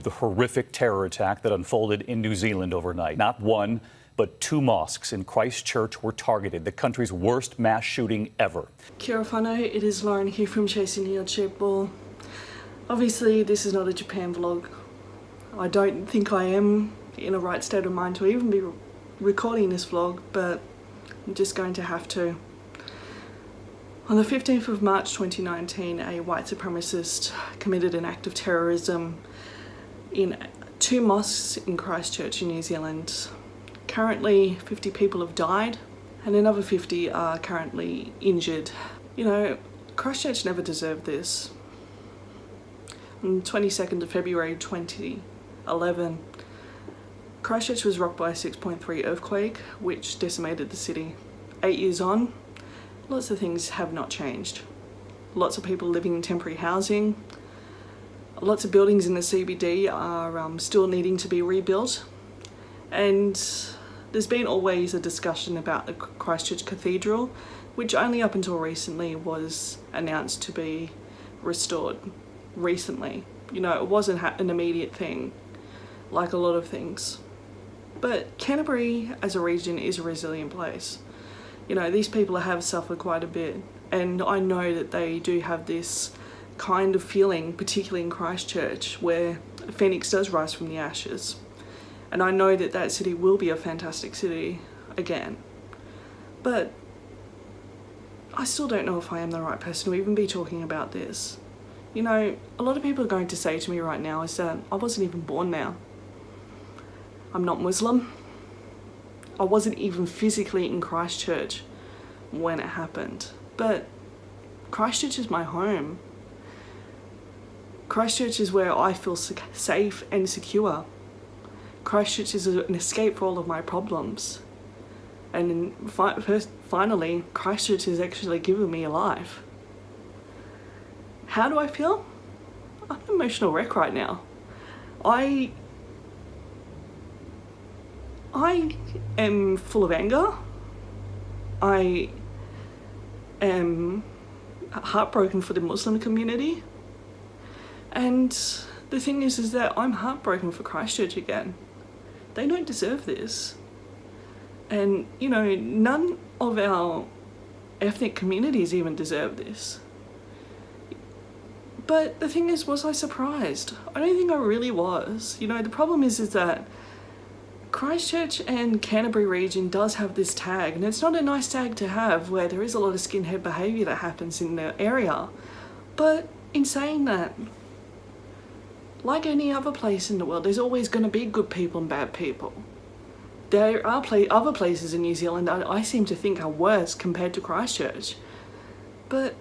The horrific terror attack that unfolded in New Zealand overnight. Not one, but two mosques in Christchurch were targeted, the country's worst mass shooting ever. Kia ora whanau, it is Lauren here from Chasing the Odd-Shaped Ball. Obviously, this is not a Japan vlog. I don't think I am in a right state of mind to even be recording this vlog, but I'm just going to have to. On the 15th of March 2019, a white supremacist committed an act of terrorism in two mosques in Christchurch in New Zealand. Currently 50 people have died and another 50 are currently injured. You know, Christchurch never deserved this. On the 22nd of February 2011, Christchurch was rocked by a 6.3 earthquake which decimated the city. 8 years on, lots of things have not changed. Lots of people living in temporary housing. Lots of buildings in the CBD are still needing to be rebuilt. And there's been always a discussion about the Christchurch Cathedral, which only up until recently was announced to be restored. Recently. You know, it wasn't an immediate thing, like a lot of things. But Canterbury as a region is a resilient place. You know, these people have suffered quite a bit, and I know that they do have this kind of feeling, particularly in Christchurch, where Phoenix does rise from the ashes. And I know that that city will be a fantastic city again. But I still don't know if I am the right person to even be talking about this. You know, a lot of people are going to say to me right now is that I wasn't even born now. I'm not Muslim. I wasn't even physically in Christchurch when it happened. But Christchurch is my home. Christchurch is where I feel safe and secure. Christchurch is an escape for all of my problems. And finally, Christchurch has actually given me a life. How do I feel? I'm an emotional wreck right now. I am full of anger. I am heartbroken for the Muslim community. And the thing is that I'm heartbroken for Christchurch again. They don't deserve this. And, you know, none of our ethnic communities even deserve this. But the thing is, was I surprised? I don't think I really was. You know, the problem is that Christchurch and Canterbury region does have this tag, and it's not a nice tag to have where there is a lot of skinhead behaviour that happens in the area. But in saying that, like any other place in the world, there's always going to be good people and bad people. There are other places in New Zealand that I seem to think are worse compared to Christchurch. But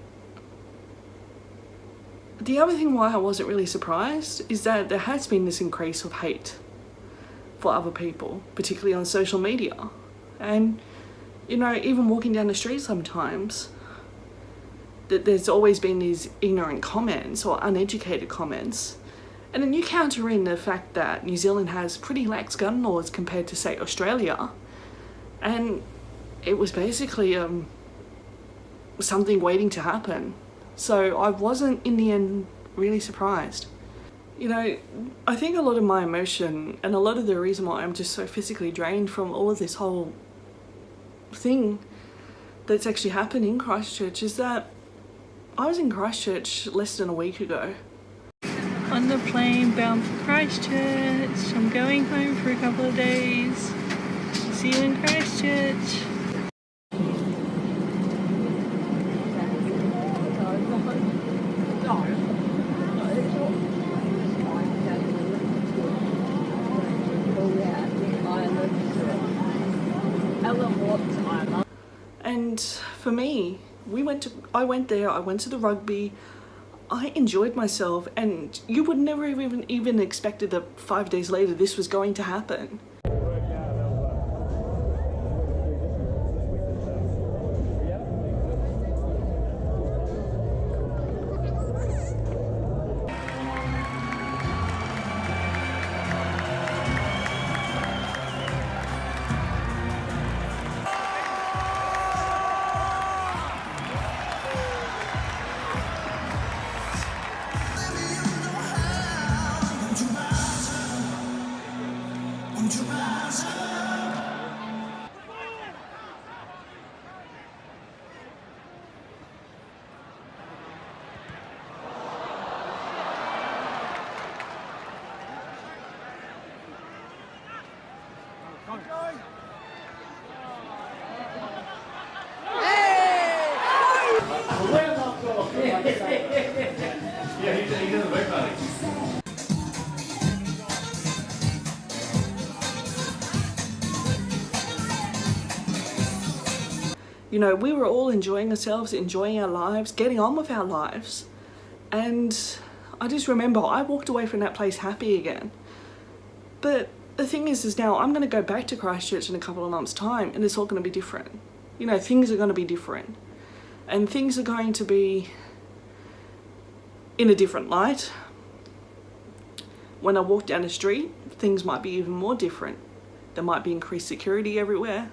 the other thing why I wasn't really surprised is that there has been this increase of hate for other people, particularly on social media. And, you know, even walking down the street sometimes, that there's always been these ignorant comments or uneducated comments. And then you counter in the fact that New Zealand has pretty lax gun laws compared to, say, Australia. And it was basically something waiting to happen. So I wasn't, in the end, really surprised. You know, I think a lot of my emotion and a lot of the reason why I'm just so physically drained from all of this whole thing that's actually happened in Christchurch is that I was in Christchurch less than a week ago. On the plane bound for Christchurch. I'm going home for a couple of days. See you in Christchurch. And for me, I went there, I went to the rugby, I enjoyed myself, and you would never even expected that 5 days later this was going to happen. You know, we were all enjoying ourselves, enjoying our lives, getting on with our lives. And I just remember I walked away from that place happy again. But the thing is now I'm going to go back to Christchurch in a couple of months' time and it's all going to be different. You know, things are going to be different. And things are going to be in a different light. When I walk down the street, things might be even more different. There might be increased security everywhere.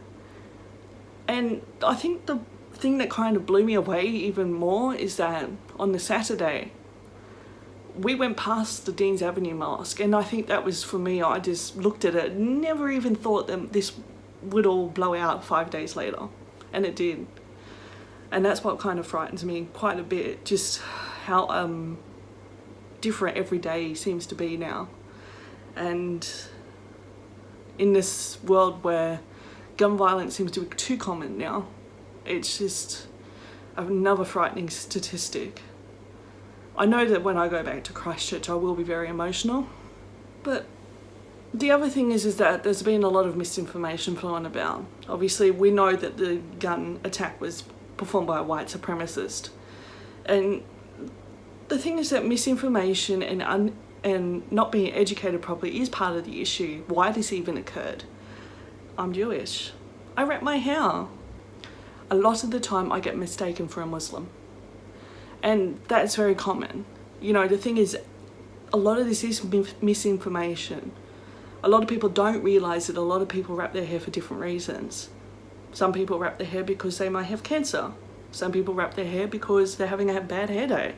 And I think the thing that kind of blew me away even more is that on the Saturday, we went past the Deans Avenue Mosque, and I think that was, for me, I just looked at it, never even thought that this would all blow out 5 days later. And it did. And that's what kind of frightens me quite a bit, just how different every day seems to be now. And in this world where gun violence seems to be too common now, it's just another frightening statistic. I know that when I go back to Christchurch I will be very emotional, but the other thing is that there's been a lot of misinformation flown about. Obviously we know that the gun attack was performed by a white supremacist, and the thing is that misinformation and not being educated properly is part of the issue, why this even occurred. I'm Jewish. I wrap my hair. A lot of the time I get mistaken for a Muslim. And that's very common. You know, the thing is, a lot of this is misinformation. A lot of people don't realise that a lot of people wrap their hair for different reasons. Some people wrap their hair because they might have cancer. Some people wrap their hair because they're having a bad hair day.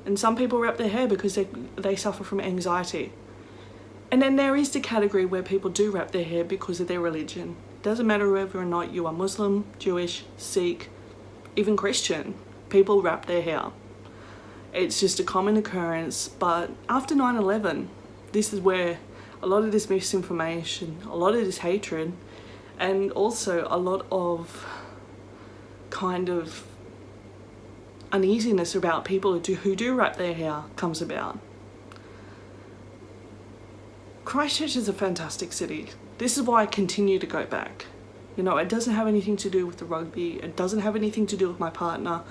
And some people wrap their hair because they suffer from anxiety. And then there is the category where people do wrap their hair because of their religion. Doesn't matter whether or not you are Muslim, Jewish, Sikh, even Christian. People wrap their hair. It's just a common occurrence, but after 9/11, this is where a lot of this misinformation, a lot of this hatred, and also a lot of kind of uneasiness about people who do wrap their hair comes about. Christchurch is a fantastic city. This is why I continue to go back. You know, it doesn't have anything to do with the rugby. It doesn't have anything to do with my partner.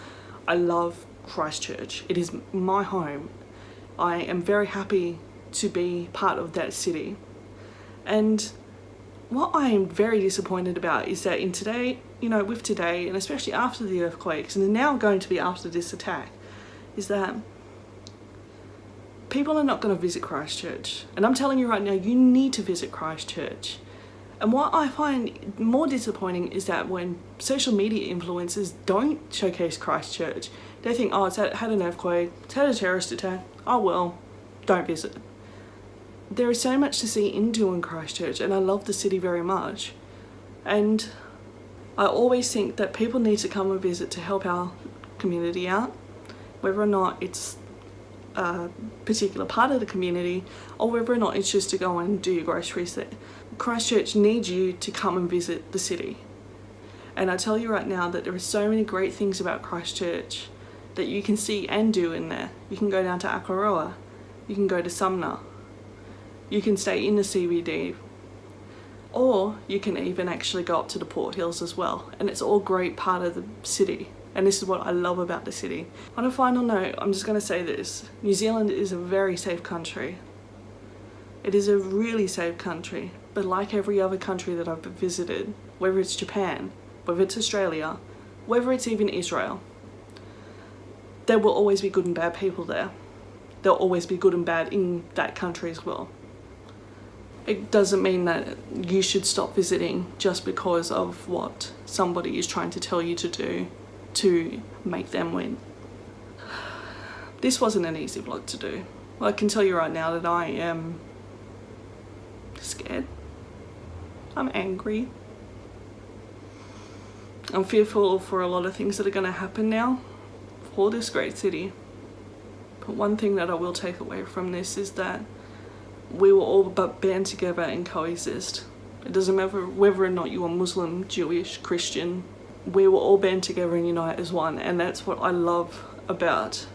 I love Christchurch. It is my home. I am very happy to be part of that city. And what I am very disappointed about is that in today, you know, with today, and especially after the earthquakes, and now going to be after this attack, is that people are not going to visit Christchurch. And I'm telling you right now, you need to visit Christchurch. And what I find more disappointing is that when social media influencers don't showcase Christchurch, they think, oh, it's had an earthquake, it's had a terrorist attack, oh well, don't visit. There is so much to see in Christchurch, and I love the city very much. And I always think that people need to come and visit to help our community out, whether or not it's a particular part of the community or whether or not it's just to go and do your groceries there. Christchurch needs you to come and visit the city. And I tell you right now that there are so many great things about Christchurch that you can see and do in there. You can go down to Akaroa, you can go to Sumner, you can stay in the CBD, or you can even actually go up to the Port Hills as well. And it's all great part of the city. And this is what I love about the city. On a final note, I'm just going to say this. New Zealand is a very safe country. It is a really safe country. But like every other country that I've visited, whether it's Japan, whether it's Australia, whether it's even Israel, there will always be good and bad people there. There'll always be good and bad in that country as well. It doesn't mean that you should stop visiting just because of what somebody is trying to tell you to do to make them win. This wasn't an easy vlog to do. I can tell you right now that I am scared. I'm angry. I'm fearful for a lot of things that are going to happen now for this great city. But one thing that I will take away from this is that we will all but band together and coexist. It doesn't matter whether or not you are Muslim, Jewish, Christian. We will all band together and unite as one, and that's what I love about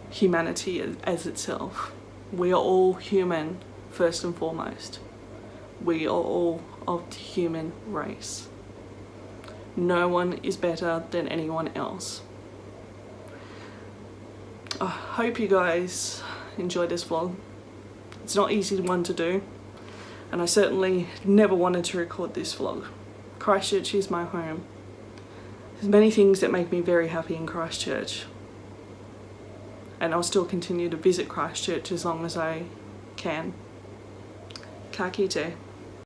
humanity as itself. We are all human first and foremost. We are all of the human race. No one is better than anyone else. I hope you guys enjoy this vlog. It's not easy one to do, and I certainly never wanted to record this vlog. Christchurch is my home. There's many things that make me very happy in Christchurch, and I'll still continue to visit Christchurch as long as I can. Ka kite.